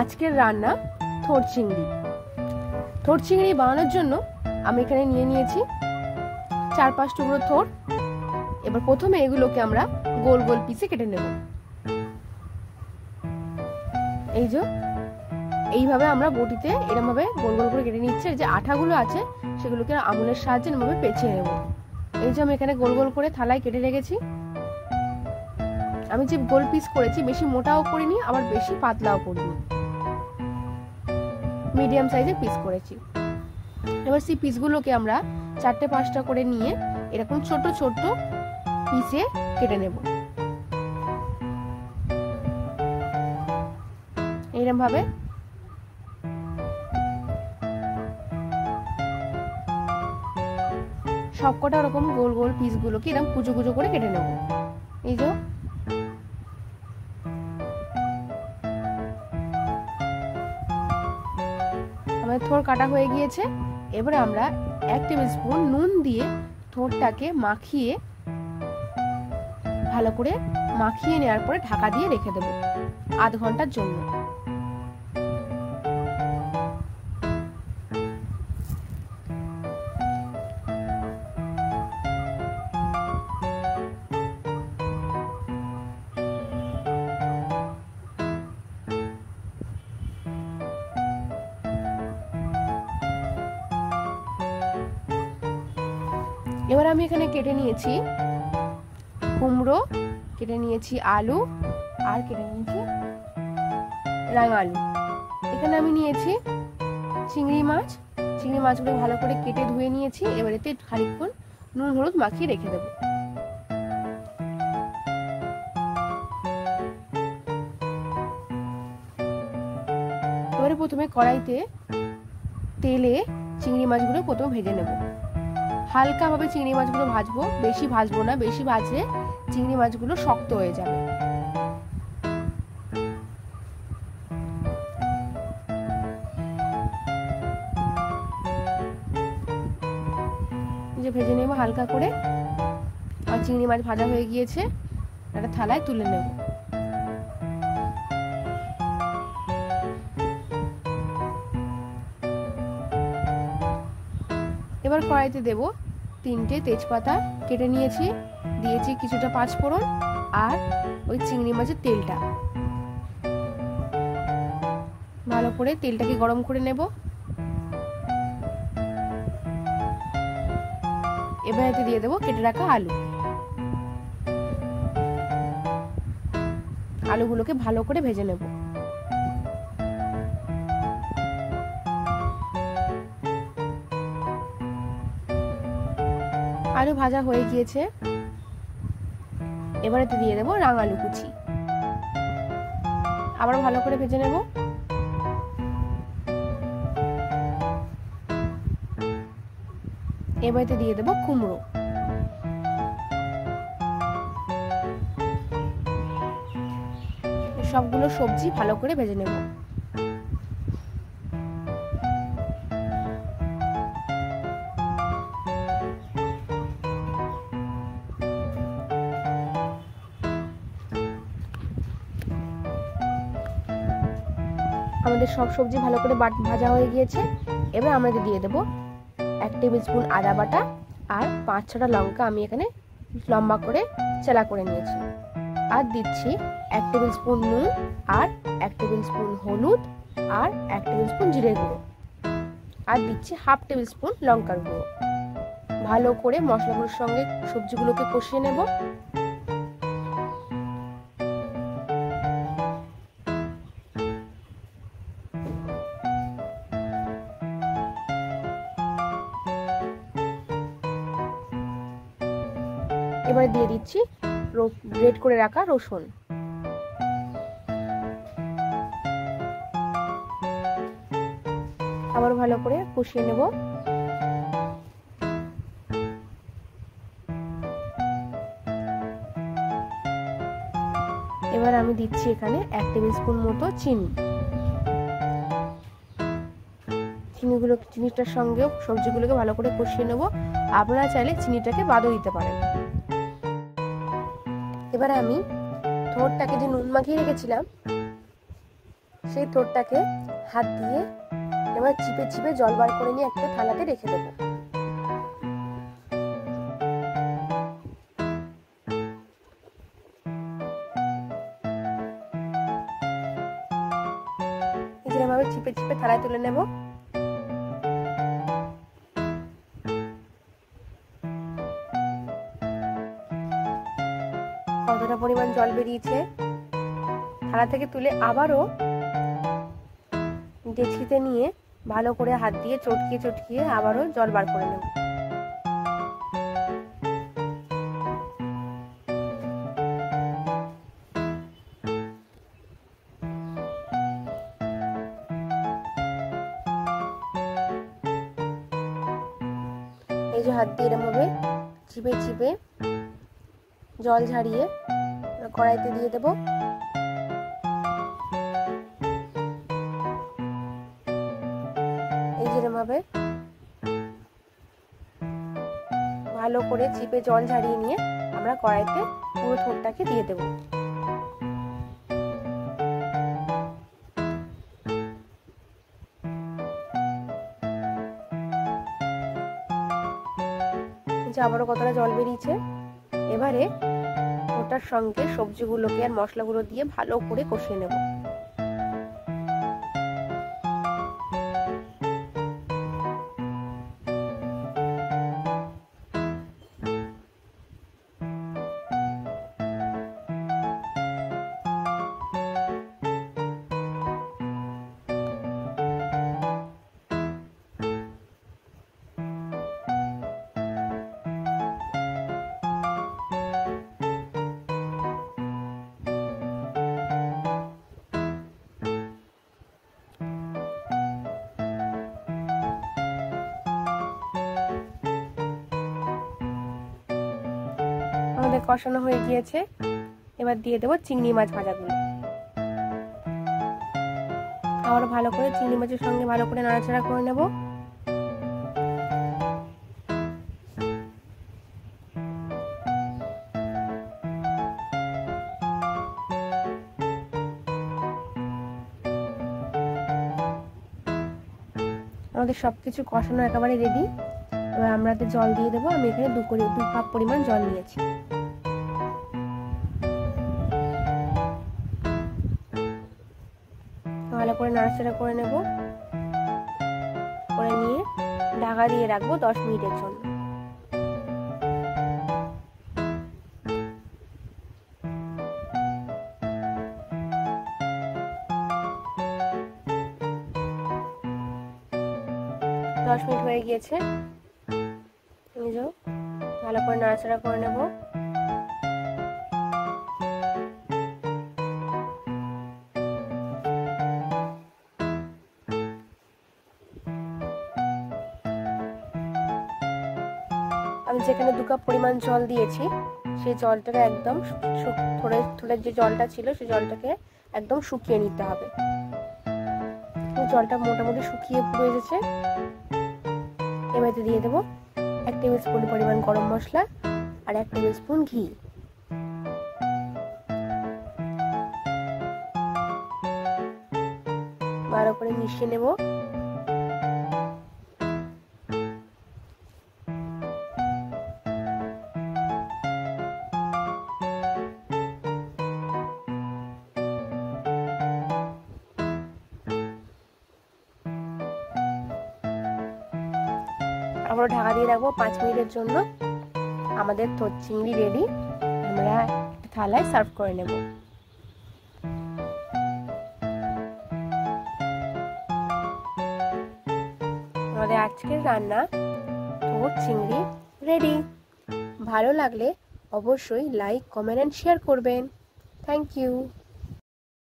আজকের রান্না থোড় চিংড়ি। থোড় চিংড়ি বানানোর জন্য আমি এখানে নিয়ে নিয়েছি 4-5 টুকরো থোড়। এবার প্রথমে এগুলোকে আমরা গোল গোল পিসে কেটে নেব। এই যে এইভাবে আমরা বটিতে এরকম ভাবে গোল গোল করে কেটে নিচ্ছি। যে আঠাগুলো আছে সেগুলোকে আঙুলের সাহায্যে এভাবে পেঁচিয়ে নেব। এই যে আমি এখানে গোল গোল করে থালায় কেটে রেখেছি। আমি যে গোল পিস করেছি বেশি মোটাও করিনি আবার বেশি পাতলাও করিনি, মিডিয়াম সাইজের পিস করেছি। এবার সেই পিসগুলোকে আমরা 4টে-5টা করে নিয়ে এরকম ছোট ছোট পিসে কেটে নেব। এইরকম ভাবে সবকটা এরকম গোল গোল পিসগুলোকে এরকম কুচো কুচো করে কেটে নেব। এই যে আমাদের থোড় কাটা হয়ে গিয়েছে। এবার আমরা 1 টেবিল স্পুন নুন দিয়ে থোড়টাকে মাখিয়ে ভালো করে মাখিয়ে নেওয়ার পরে ঢাকা দিয়ে রেখে দেব আধ ঘন্টার জন্য। এবার আমি এখানে কেটে নিয়েছি কুমড়ো, কেটে নিয়েছি আলু, আর কেটে নিয়েছি রাঙা আলু। এখানে আমি নিয়েছি চিংড়ি মাছ। চিংড়ি মাছগুলো ভালো করে কেটে ধুয়ে নিয়েছি। এবার এতে খানিকক্ষণ নুন হলুদ মাখিয়ে রেখে দেব। এবারে প্রথমে কড়াইতে তেলে চিংড়ি মাছগুলো প্রথমে ভেজে নেব। হালকা ভাবে চিংড়ি মাছগুলো ভাজবো, বেশি ভাজবো না, বেশি ভাজলে চিংড়ি মাছগুলো শক্ত হয়ে যাবে। যে ভেজে নেব হালকা করে। আর চিংড়ি মাছ ভাজা হয়ে গিয়েছে, একটা থালায় তুলে নেব। এবার কড়াইতে দেব 3টে তেজপাতা কেটে নিয়েছি, দিয়েছি কিছুটা 5 ফোড়ন আর ওই চিংড়ি মাছের তেলটা। ভালো করে তেলটাকে গরম করে নেব। এবার এতে দিয়ে দেব কেটে রাখা আলু। আলুগুলোকে ভালো করে ভেজে নেব। আলু ভাজা হয়ে গিয়েছে। এবার এতে দিয়ে দেবো রাঙালু কুচি। আবার ভালো করে ভেজে নেব। এবার এতে দিয়ে দেবো কুমড়ো। সবগুলো সবজি ভালো করে ভেজে নেব। আমাদের সব সবজি ভালো করে ভাজা হয়ে গিয়েছে। এবার আমরা দিয়ে দেবো 1 টেবিল স্পুন আদা বাটা আর 5-6টা লঙ্কা আমি এখানে লম্বা করে চেলা করে নিয়েছি। আর দিচ্ছি 1 টেবিল স্পুন নুন আর 1 টেবিল স্পুন হলুদ আর 1 টেবিল স্পুন জিরে গুঁড়ো আর দিচ্ছি 1/2 টেবিল স্পুন লঙ্কার গুঁড়ো। ভালো করে মশলাগুলোর সঙ্গে সবজিগুলোকে কষিয়ে নেব। এবার দিয়ে দিচ্ছি গ্রেট করে রাখা রসুন। আবার ভালো করে কষিয়ে নেব। এবার আমি দিচ্ছি এখানে 1 টেবিল স্পুন মতো চিনি। চিনিটার সঙ্গেও সবজিগুলোকে ভালো করে কষিয়ে নেব। আপনারা চাইলে চিনিটাকে বাদও দিতে পারেন। এবারে আমি থোড়টাকে যে নুন মাখিয়ে রেখেছিলাম সেই থোড়টাকে হাত দিয়ে এবার চিপে চিপে জল বার করে নিয়ে একটা থালাতে রেখে দেবো। এভাবে চিপে চিপে থালায় তুলে নেব। কতটা পরিমাণ জল বেরিয়েছে। থালা থেকে তুলে আবারও ডেচকিতে নিয়ে ভালো করে হাত দিয়ে চটকিয়ে চটকিয়ে আবারও জল বার করে নেব। এই যে হাত দিয়ে এরকম ভাবে চিপে চিপে জল ঝাড়িয়ে কড়াইতে দিয়ে দেব। এই যে এরকম ভাবে ভালো করে চিপে জল ঝাড়িয়ে নিয়ে আমরা কড়াইতে পুরো থোড়টাকে দিয়ে দেব। আবারও কতটা জল বেরিয়েছে। এবারে ওটার সঙ্গে সবজিগুলোকে আর মশলাগুলো দিয়ে ভালো করে কষিয়ে নেব। আমাদের কষানো হয়ে গিয়েছে। এবার দিয়ে দেবো চিংড়ি মাছ ভাজাগুলো। আবার ভালো করে চিংড়ি মাছের সঙ্গে ভালো করে নাড়াচাড়া করে নেব। আমাদের সবকিছু কষানো একেবারে রেডি। এবার আমরা জল দিয়ে দেবো। আমি এখানে 2 কাপ পরিমাণ জল নিয়েছি। ভালো করে নাড়াচাড়া করে নেব। করে নিয়ে ঢাকা দিয়ে রাখবো 10 মিনিটের জন্য। দশ মিনিট হয়ে গিয়েছে। ভালো করে নাড়াচাড়া করে নেব। আমি যেখানে 2 কাপ পরিমাণ জল দিয়েছি সেই জলটাকে একদম থোড়ের যে জলটা ছিল সেই জলটাকে একদম শুকিয়ে নিতে হবে। জলটা মোটামুটি শুকিয়ে পুরো এসেছে। এবারে দিয়ে দেবো 1 টেবিল স্পুন পরিমাণ গরম মশলা আর 1 টেবিল স্পুন ঘি। ভালো করে মিশিয়ে নেব। আবার ঢাকা দিয়ে রাখবো 5 মিনিটের জন্য। আমাদের থোড় চিংড়ি রেডি। আমরা একটা থালায় সার্ভ করে নেব। আমাদের আজকের রান্না থোড় চিংড়ি রেডি। ভালো লাগলে অবশ্যই লাইক, কমেন্ট এন্ড শেয়ার করবেন। Thank you.